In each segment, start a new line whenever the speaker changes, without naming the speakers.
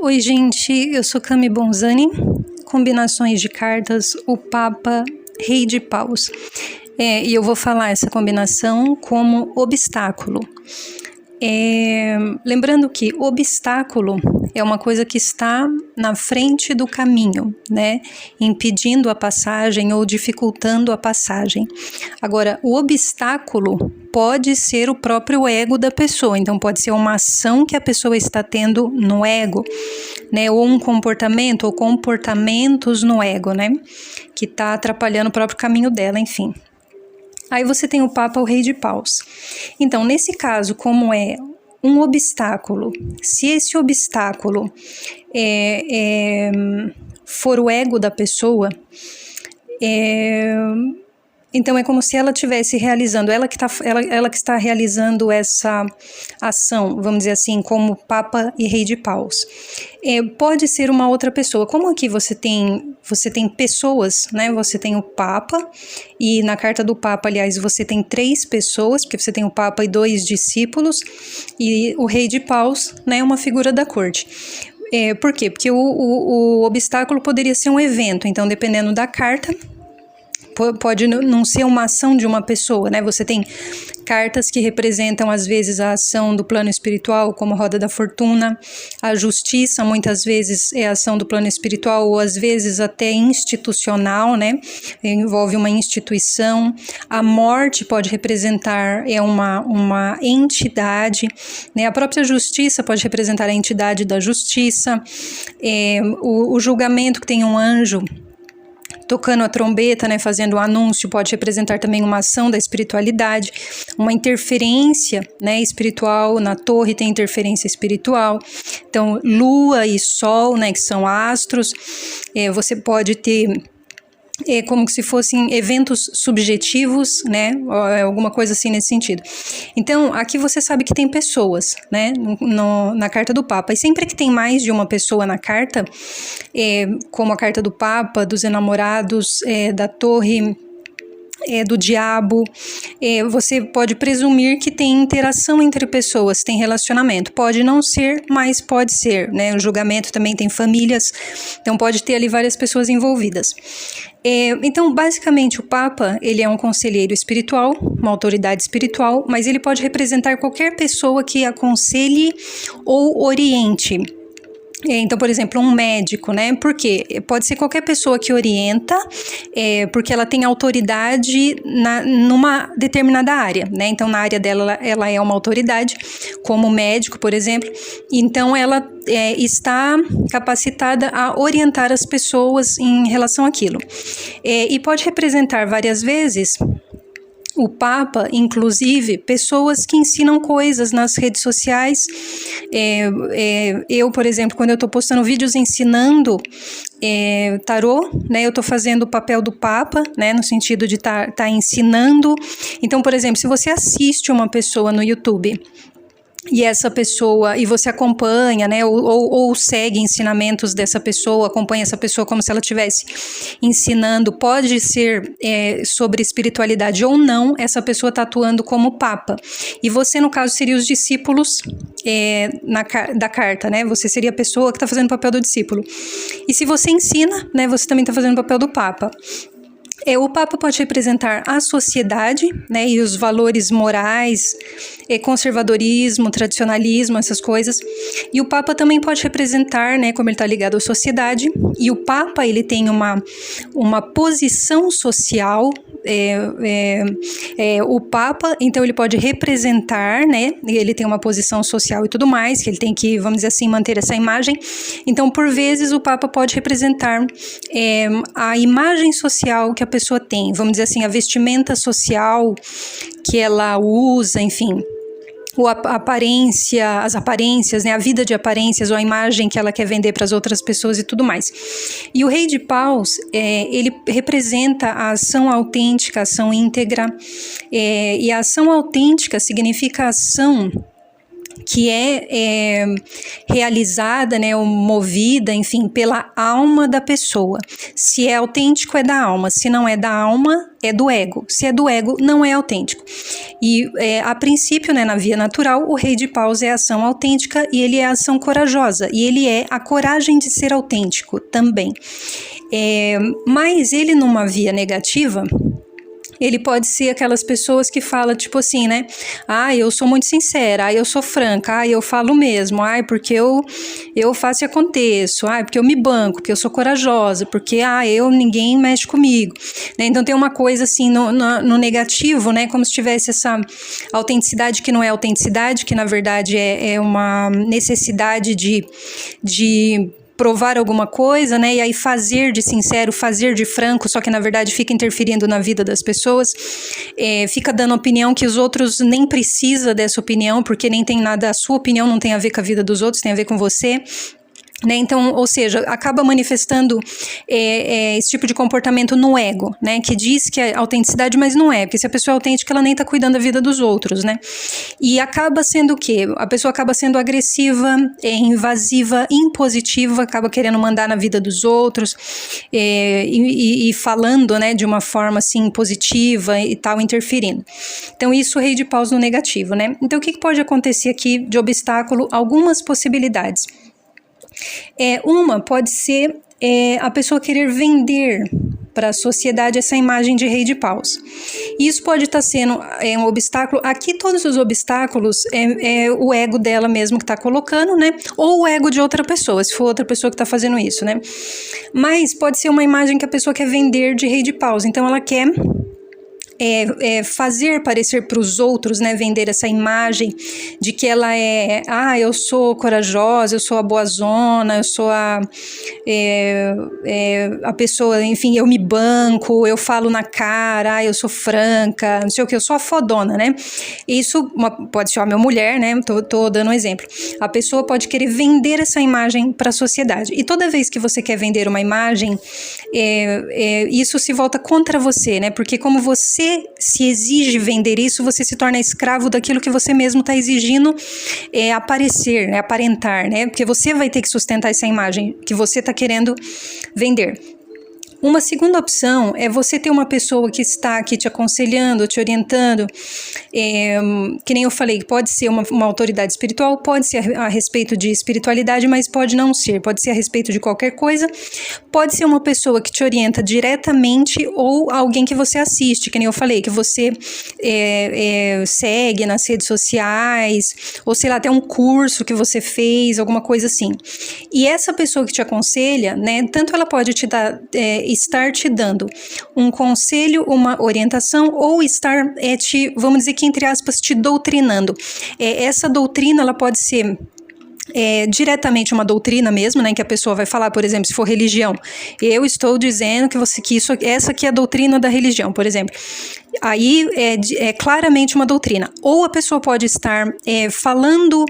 Oi, gente, eu sou Cami Bonzani, combinações de cartas, o Papa, Rei de Paus. E eu vou falar essa combinação como obstáculo. Lembrando que obstáculo é uma coisa que está na frente do caminho, né? Impedindo a passagem ou dificultando a passagem. Agora, o obstáculo pode ser o próprio ego da pessoa, então pode ser uma ação que a pessoa está tendo no ego, né? Ou um comportamento ou comportamentos no ego, né? Que está atrapalhando o próprio caminho dela, enfim. Aí você tem o Papa, o Rei de Paus. Então, nesse caso, como é um obstáculo, se esse obstáculo for o ego da pessoa, então é como se ela estivesse realizando, ela que está realizando essa ação, vamos dizer assim, como Papa e Rei de Paus. Pode ser uma outra pessoa. Como aqui você tem pessoas, né? Você tem o Papa, e na carta do Papa, aliás, você tem 3 pessoas, porque você tem o Papa e 2 discípulos, e o Rei de Paus, né? Uma figura da corte. Por quê? Porque o obstáculo poderia ser um evento, então dependendo da carta, pode não ser uma ação de uma pessoa, né? Você tem cartas que representam, às vezes, a ação do plano espiritual, como a Roda da Fortuna. A justiça, muitas vezes, é a ação do plano espiritual, ou às vezes até institucional, né? Envolve uma instituição. A morte pode representar uma entidade, né? A própria justiça pode representar a entidade da justiça. O julgamento, que tem um anjo tocando a trombeta, né, fazendo o anúncio, pode representar também uma ação da espiritualidade, uma interferência, né, espiritual. Na torre tem interferência espiritual. Então, lua e sol, né, que são astros, você pode ter como se fossem eventos subjetivos, né, alguma coisa assim nesse sentido. Então, aqui você sabe que tem pessoas, né, na carta do Papa, e sempre que tem mais de uma pessoa na carta, como a carta do Papa, dos enamorados, da torre, do diabo, você pode presumir que tem interação entre pessoas, tem relacionamento. Pode não ser, mas pode ser, né? O julgamento também tem famílias, então pode ter ali várias pessoas envolvidas. Então, basicamente, o Papa, ele é um conselheiro espiritual, uma autoridade espiritual, mas ele pode representar qualquer pessoa que aconselhe ou oriente. Então, por exemplo, um médico, né? Porque pode ser qualquer pessoa que orienta, porque ela tem autoridade numa determinada área, né? Então, na área dela, ela é uma autoridade, como médico, por exemplo. Então, ela está capacitada a orientar as pessoas em relação àquilo. E pode representar várias vezes o Papa, inclusive, pessoas que ensinam coisas nas redes sociais. Eu, por exemplo, quando eu estou postando vídeos ensinando tarô, né, eu estou fazendo o papel do Papa, né, no sentido de tá ensinando. Então, por exemplo, se você assiste uma pessoa no YouTube e essa pessoa, e você acompanha, né, ou segue ensinamentos dessa pessoa, acompanha essa pessoa como se ela estivesse ensinando, pode ser sobre espiritualidade ou não, essa pessoa está atuando como Papa. E você, no caso, seria os discípulos da carta, né, você seria a pessoa que está fazendo o papel do discípulo. E se você ensina, né, você também está fazendo o papel do Papa. O Papa pode representar a sociedade, né, e os valores morais, conservadorismo, tradicionalismo, essas coisas. E o Papa também pode representar, né, como ele está ligado à sociedade. E o Papa, ele tem uma posição social. O Papa, então, ele pode representar, né, ele tem uma posição social e tudo mais, que ele tem que, vamos dizer assim, manter essa imagem. Então, por vezes, o Papa pode representar a imagem social que a pessoa tem, vamos dizer assim, a vestimenta social que ela usa, enfim, as aparências, né, a vida de aparências ou a imagem que ela quer vender para as outras pessoas e tudo mais. E o Rei de Paus, ele representa a ação autêntica, a ação íntegra, e a ação autêntica significa a ação que é realizada, né, ou movida, enfim, pela alma da pessoa. Se é autêntico, é da alma. Se não é da alma, é do ego. Se é do ego, não é autêntico. E, a princípio, né, na via natural, o Rei de Paus é a ação autêntica e ele é a ação corajosa. E ele é a coragem de ser autêntico também. Mas ele, numa via negativa, ele pode ser aquelas pessoas que falam, tipo assim, né? Eu sou muito sincera, eu sou franca, eu falo mesmo, porque eu faço e aconteço, porque eu me banco, porque eu sou corajosa, porque, ninguém mexe comigo, né? Então tem uma coisa assim no negativo, né? Como se tivesse essa autenticidade que não é autenticidade, que na verdade é uma necessidade de provar alguma coisa, né? E aí fazer de sincero, fazer de franco, só que na verdade fica interferindo na vida das pessoas, fica dando opinião que os outros nem precisam dessa opinião, porque nem tem nada, a sua opinião não tem a ver com a vida dos outros, tem a ver com você. Né? Então, ou seja, acaba manifestando esse tipo de comportamento no ego, né? Que diz que é autenticidade, mas não é, porque se a pessoa é autêntica, ela nem está cuidando da vida dos outros, né? E acaba sendo o quê? A pessoa acaba sendo agressiva, invasiva, impositiva, acaba querendo mandar na vida dos outros, e falando, né, de uma forma assim positiva e tal, interferindo. Então, isso o Rei de Paus no negativo, né? Então, o que pode acontecer aqui de obstáculo? Algumas possibilidades. Uma pode ser a pessoa querer vender para a sociedade essa imagem de Rei de Paus. Isso pode estar sendo um obstáculo. Aqui todos os obstáculos é o ego dela mesmo que está colocando, né? Ou o ego de outra pessoa, se for outra pessoa que está fazendo isso, né? Mas pode ser uma imagem que a pessoa quer vender de Rei de Paus. Então ela quer fazer parecer para os outros, né, vender essa imagem de que ela eu sou corajosa, eu sou a boazona, eu sou a pessoa, enfim, eu me banco, eu falo na cara, eu sou franca, não sei o que, eu sou a fodona, né? Isso pode ser uma mulher, né? Tô dando um exemplo. A pessoa pode querer vender essa imagem para a sociedade. E toda vez que você quer vender uma imagem, isso se volta contra você, né? Porque como você se exige vender isso, você se torna escravo daquilo que você mesmo está exigindo aparecer, né, aparentar, né? Porque você vai ter que sustentar essa imagem que você está querendo vender. Uma segunda opção é você ter uma pessoa que está aqui te aconselhando, te orientando, que nem eu falei, pode ser uma autoridade espiritual, pode ser a respeito de espiritualidade, mas pode não ser, pode ser a respeito de qualquer coisa, pode ser uma pessoa que te orienta diretamente ou alguém que você assiste, que nem eu falei, que você segue nas redes sociais, ou sei lá, até um curso que você fez, alguma coisa assim. E essa pessoa que te aconselha, né, tanto ela pode te dar estar te dando um conselho, uma orientação, ou estar vamos dizer que entre aspas, te doutrinando. Essa doutrina, ela pode ser diretamente uma doutrina mesmo, né, que a pessoa vai falar, por exemplo, se for religião, eu estou dizendo que essa aqui é a doutrina da religião, por exemplo. Aí é claramente uma doutrina. Ou a pessoa pode estar falando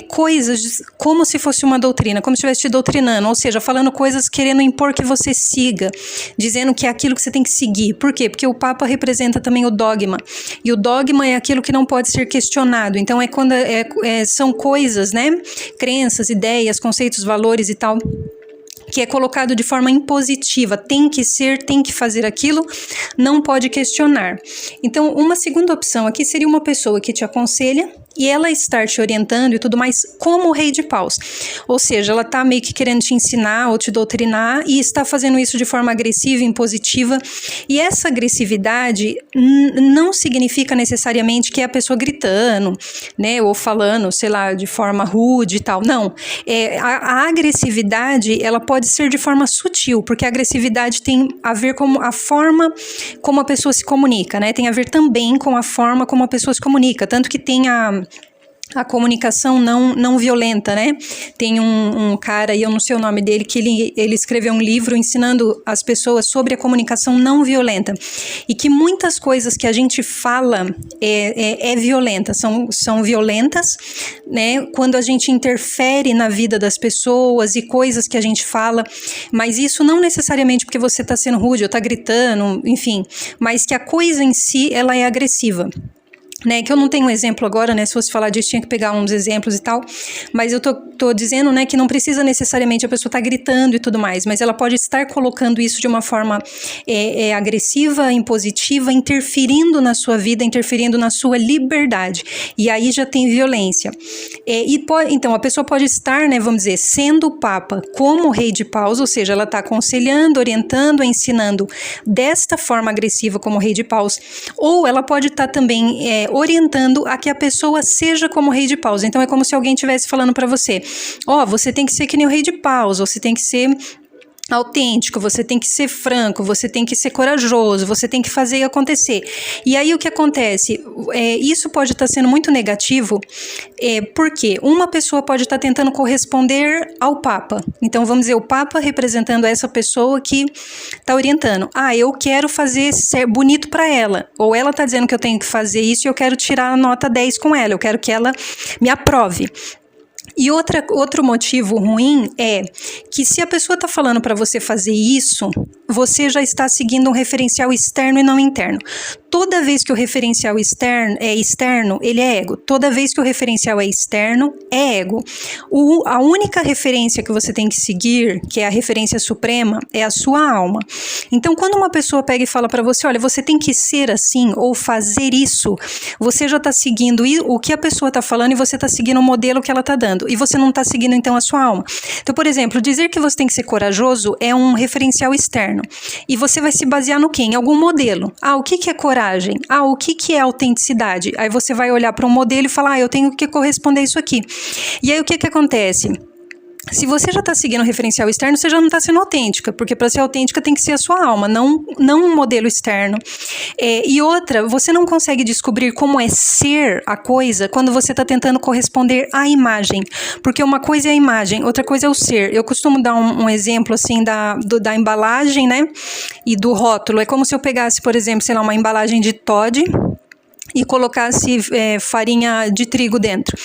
coisas como se fosse uma doutrina, como se estivesse te doutrinando, ou seja, falando coisas querendo impor que você siga, dizendo que é aquilo que você tem que seguir. Por quê? Porque o Papa representa também o dogma, e o dogma é aquilo que não pode ser questionado. Então quando são coisas, né, crenças, ideias, conceitos, valores e tal, que é colocado de forma impositiva, tem que ser, tem que fazer aquilo, não pode questionar. Então, uma segunda opção aqui seria uma pessoa que te aconselha e ela estar te orientando e tudo mais como o Rei de Paus. Ou seja, ela está meio que querendo te ensinar ou te doutrinar e está fazendo isso de forma agressiva, impositiva. E essa agressividade não significa necessariamente que é a pessoa gritando, né, ou falando, sei lá, de forma rude e tal. Não. A agressividade, ela pode ser de forma sutil, porque a agressividade tem a ver com a forma como a pessoa se comunica, né? Tem a ver também com a forma como a pessoa se comunica, tanto que tem a comunicação não violenta, né? Tem um cara, e eu não sei o nome dele, que ele escreveu um livro ensinando as pessoas sobre a comunicação não violenta, e que muitas coisas que a gente fala é violenta, são violentas, né? Quando a gente interfere na vida das pessoas e coisas que a gente fala, mas isso não necessariamente porque você está sendo rude ou está gritando, enfim, mas que a coisa em si, ela é agressiva. né, que eu não tenho um exemplo agora, né, se fosse falar disso tinha que pegar uns exemplos e tal, mas eu tô dizendo, né, que não precisa necessariamente a pessoa estar gritando e tudo mais, mas ela pode estar colocando isso de uma forma agressiva, impositiva, interferindo na sua vida, interferindo na sua liberdade, e aí já tem violência. Então a pessoa pode estar, né, vamos dizer, sendo o Papa como rei de paus, ou seja, ela está aconselhando, orientando, ensinando desta forma agressiva como rei de paus, ou ela pode estar também orientando a que a pessoa seja como rei de paus. Então é como se alguém estivesse falando para você, você tem que ser que nem o rei de paus, você tem que ser autêntico, você tem que ser franco, você tem que ser corajoso, você tem que fazer acontecer. E aí o que acontece? Isso pode estar sendo muito negativo, porque uma pessoa pode estar tentando corresponder ao Papa. Então vamos dizer, o Papa representando essa pessoa que está orientando. Eu quero fazer ser bonito para ela, ou ela está dizendo que eu tenho que fazer isso e eu quero tirar a nota 10 com ela, eu quero que ela me aprove. E outro motivo ruim é que se a pessoa está falando para você fazer isso, você já está seguindo um referencial externo e não interno. Toda vez que o referencial é externo, ele é ego. Toda vez que o referencial é externo, é ego. A única referência que você tem que seguir, que é a referência suprema, é a sua alma. Então, quando uma pessoa pega e fala para você, olha, você tem que ser assim ou fazer isso, você já está seguindo o que a pessoa está falando e você está seguindo o modelo que ela está dando. E você não está seguindo, então, a sua alma. Então, por exemplo, dizer que você tem que ser corajoso é um referencial externo. E você vai se basear no quê? Em algum modelo. O que é coragem? O que é autenticidade? Aí você vai olhar para um modelo e falar, eu tenho que corresponder a isso aqui. E aí o que acontece? Se você já está seguindo o referencial externo, você já não está sendo autêntica, porque para ser autêntica tem que ser a sua alma, não um modelo externo. E outra, você não consegue descobrir como é ser a coisa quando você está tentando corresponder à imagem, porque uma coisa é a imagem, outra coisa é o ser. Eu costumo dar um exemplo assim da embalagem, né, e do rótulo. É como se eu pegasse, por exemplo, sei lá, uma embalagem de Toddy e colocasse farinha de trigo dentro.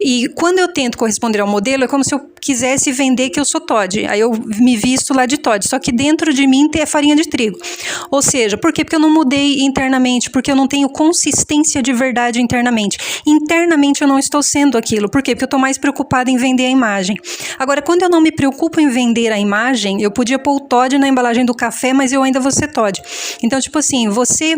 E quando eu tento corresponder ao modelo, é como se eu quisesse vender que eu sou Toddy. Aí eu me visto lá de Toddy, só que dentro de mim tem a farinha de trigo. Ou seja, por quê? Porque eu não mudei internamente, porque eu não tenho consistência de verdade internamente. Internamente eu não estou sendo aquilo. Por quê? Porque eu estou mais preocupada em vender a imagem. Agora, quando eu não me preocupo em vender a imagem, eu podia pôr o Toddy na embalagem do café, mas eu ainda vou ser Toddy. Então, tipo assim, você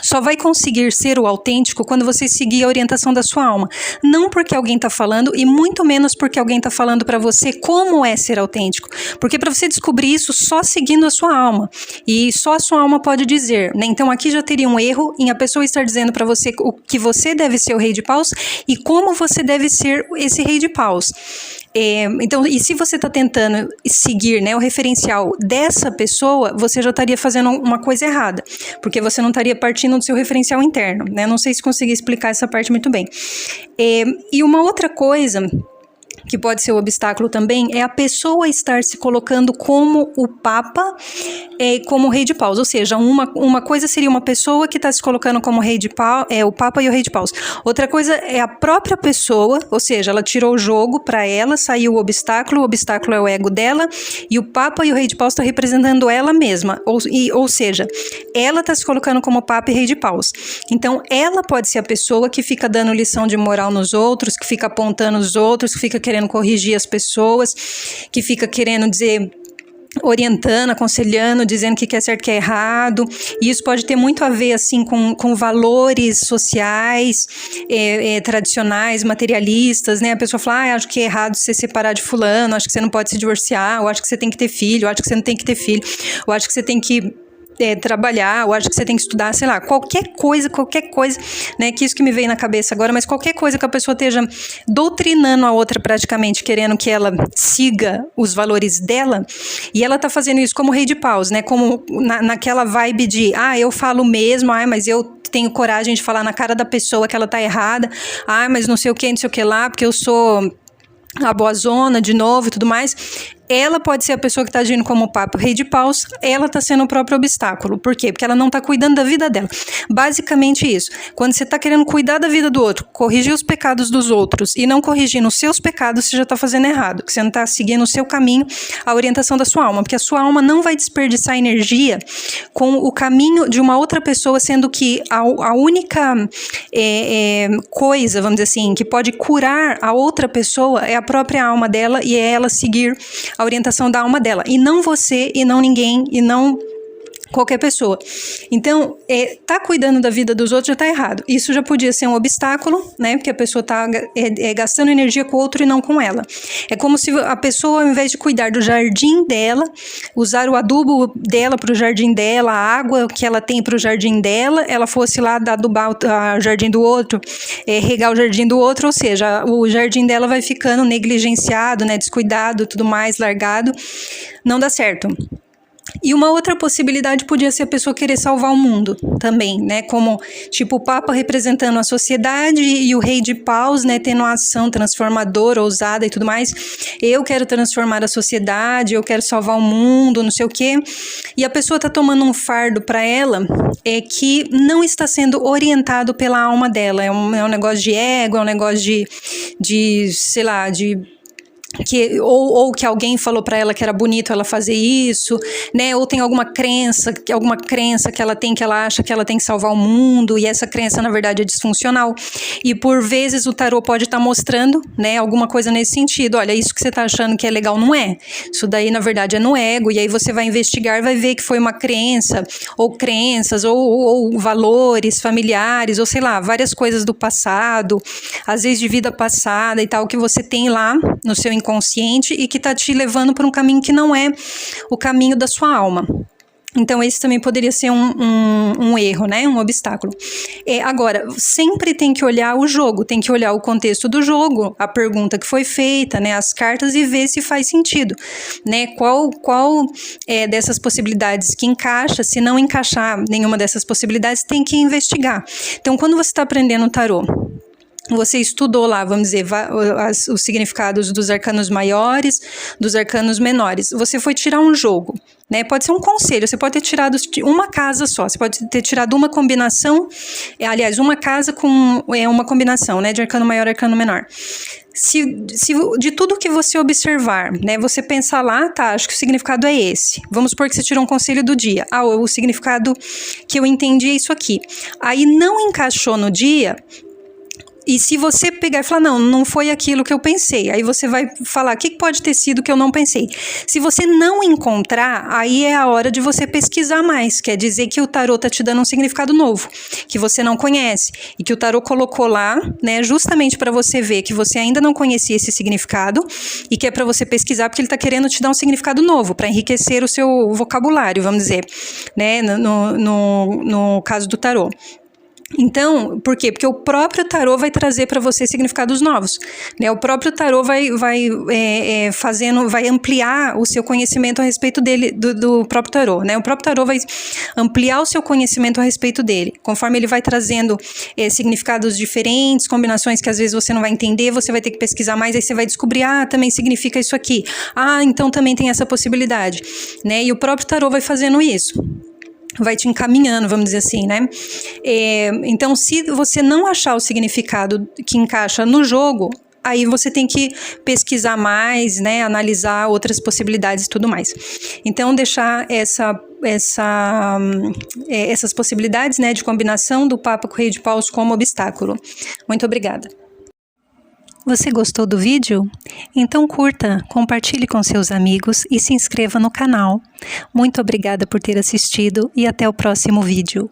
só vai conseguir ser o autêntico quando você seguir a orientação da sua alma. Não porque alguém está falando e muito menos porque alguém está falando para você como é ser autêntico. Porque para você descobrir isso só seguindo a sua alma. E só a sua alma pode dizer, né? Então aqui já teria um erro em a pessoa estar dizendo para você o que você deve ser o rei de paus e como você deve ser esse rei de paus. Então, e se você está tentando seguir, né, o referencial dessa pessoa, você já estaria fazendo uma coisa errada, porque você não estaria partindo do seu referencial interno, né? Não sei se consegui explicar essa parte muito bem. E uma outra coisa que pode ser o obstáculo também, é a pessoa estar se colocando como o Papa, como o rei de paus. Ou seja, uma coisa seria uma pessoa que está se colocando como rei de paus, o Papa e o rei de paus. Outra coisa é a própria pessoa, ou seja, ela tirou o jogo para ela, saiu o obstáculo é o ego dela, e o Papa e o rei de paus está representando ela mesma. Ou seja, ela está se colocando como Papa e rei de paus. Então, ela pode ser a pessoa que fica dando lição de moral nos outros, que fica apontando os outros, que fica querendo corrigir as pessoas, que fica querendo dizer, orientando, aconselhando, dizendo que é certo, que é errado. E isso pode ter muito a ver assim com valores sociais, tradicionais, materialistas, né? A pessoa fala, acho que é errado você separar de fulano, acho que você não pode se divorciar, ou acho que você tem que ter filho, ou acho que você não tem que ter filho, ou acho que você tem que trabalhar, ou acho que você tem que estudar, sei lá, qualquer coisa, né, que isso que me veio na cabeça agora, mas qualquer coisa que a pessoa esteja doutrinando a outra praticamente, querendo que ela siga os valores dela, e ela tá fazendo isso como rei de paus, né, como naquela vibe de, eu falo mesmo, mas eu tenho coragem de falar na cara da pessoa que ela tá errada, mas não sei o que lá, porque eu sou a boazona de novo e tudo mais. ela pode ser a pessoa que está agindo como Papa, o Rei de Paus, ela está sendo o próprio obstáculo. Por quê? Porque ela não está cuidando da vida dela. Basicamente isso. Quando você está querendo cuidar da vida do outro, corrigir os pecados dos outros e não corrigindo os seus pecados, você já está fazendo errado. Que você não está seguindo o seu caminho, a orientação da sua alma. Porque a sua alma não vai desperdiçar energia com o caminho de uma outra pessoa, sendo que a única coisa, vamos dizer assim, que pode curar a outra pessoa é a própria alma dela e é ela seguir a orientação da alma dela. E não você, e não ninguém, e não qualquer pessoa. Então, tá cuidando da vida dos outros já tá errado. Isso já podia ser um obstáculo, né? Porque a pessoa tá gastando energia com o outro e não com ela. É como se a pessoa, ao invés de cuidar do jardim dela, usar o adubo dela pro jardim dela, a água que ela tem pro jardim dela, ela fosse lá adubar o jardim do outro, regar o jardim do outro, ou seja, o jardim dela vai ficando negligenciado, né? Descuidado, tudo mais, largado. Não dá certo. E uma outra possibilidade podia ser a pessoa querer salvar o mundo também, né? Como, tipo, o Papa representando a sociedade e o Rei de Paus, né? Tendo uma ação transformadora, ousada e tudo mais. Eu quero transformar a sociedade, eu quero salvar o mundo, não sei o quê. E a pessoa tá tomando um fardo para ela que não está sendo orientado pela alma dela. É um negócio de ego, é um negócio de sei lá, ou que alguém falou para ela que era bonito ela fazer isso, né? Ou tem alguma crença que ela tem, que ela acha que ela tem que salvar o mundo, e essa crença na verdade é disfuncional. E por vezes o tarô pode estar mostrando, né, alguma coisa nesse sentido. Olha, isso que você está achando que é legal não é. Isso daí na verdade é no ego, e aí você vai investigar, vai ver que foi uma crença, ou crenças, ou valores familiares, ou sei lá, várias coisas do passado, às vezes de vida passada e tal, que você tem lá no seu inconsciente e que está te levando para um caminho que não é o caminho da sua alma. Então, esse também poderia ser um erro, né? Um obstáculo. Agora, sempre tem que olhar o jogo, tem que olhar o contexto do jogo, a pergunta que foi feita, né? As cartas, e ver se faz sentido, né? Qual dessas possibilidades que encaixa. Se não encaixar nenhuma dessas possibilidades, tem que investigar. Então, quando você está aprendendo o tarô, você estudou lá, vamos dizer, os significados dos arcanos maiores, dos arcanos menores. Você foi tirar um jogo, né? Pode ser um conselho, você pode ter tirado uma casa só, você pode ter tirado uma combinação, aliás, uma casa com uma combinação, né, de arcano maior e arcano menor. Se de tudo que você observar, né, você pensar lá, tá, acho que o significado é esse. Vamos supor que você tirou um conselho do dia. O significado que eu entendi é isso aqui. Aí não encaixou no dia. E se você pegar e falar, não foi aquilo que eu pensei, aí você vai falar, o que pode ter sido que eu não pensei? Se você não encontrar, aí é a hora de você pesquisar mais, quer dizer que o tarô tá te dando um significado novo, que você não conhece, e que o tarô colocou lá, né, justamente para você ver que você ainda não conhecia esse significado, e que é para você pesquisar, porque ele tá querendo te dar um significado novo, para enriquecer o seu vocabulário, vamos dizer, né, no caso do tarô. Então, por quê? Porque o próprio tarô vai trazer para você significados novos, né? O próprio tarô vai ampliar o seu conhecimento a respeito dele, do próprio tarô, né? O próprio tarô vai ampliar o seu conhecimento a respeito dele, conforme ele vai trazendo significados diferentes, combinações que às vezes você não vai entender, você vai ter que pesquisar mais, aí você vai descobrir, também significa isso aqui, então também tem essa possibilidade, né? E o próprio tarô vai fazendo isso. Vai te encaminhando, vamos dizer assim, né? Então, se você não achar o significado que encaixa no jogo, aí você tem que pesquisar mais, né? Analisar outras possibilidades e tudo mais. Então, deixar essas possibilidades, né, de combinação do Papa com o Rei de Paus como obstáculo. Muito obrigada. Você gostou do vídeo? Então curta, compartilhe com seus amigos e se inscreva no canal. Muito obrigada por ter assistido e até o próximo vídeo.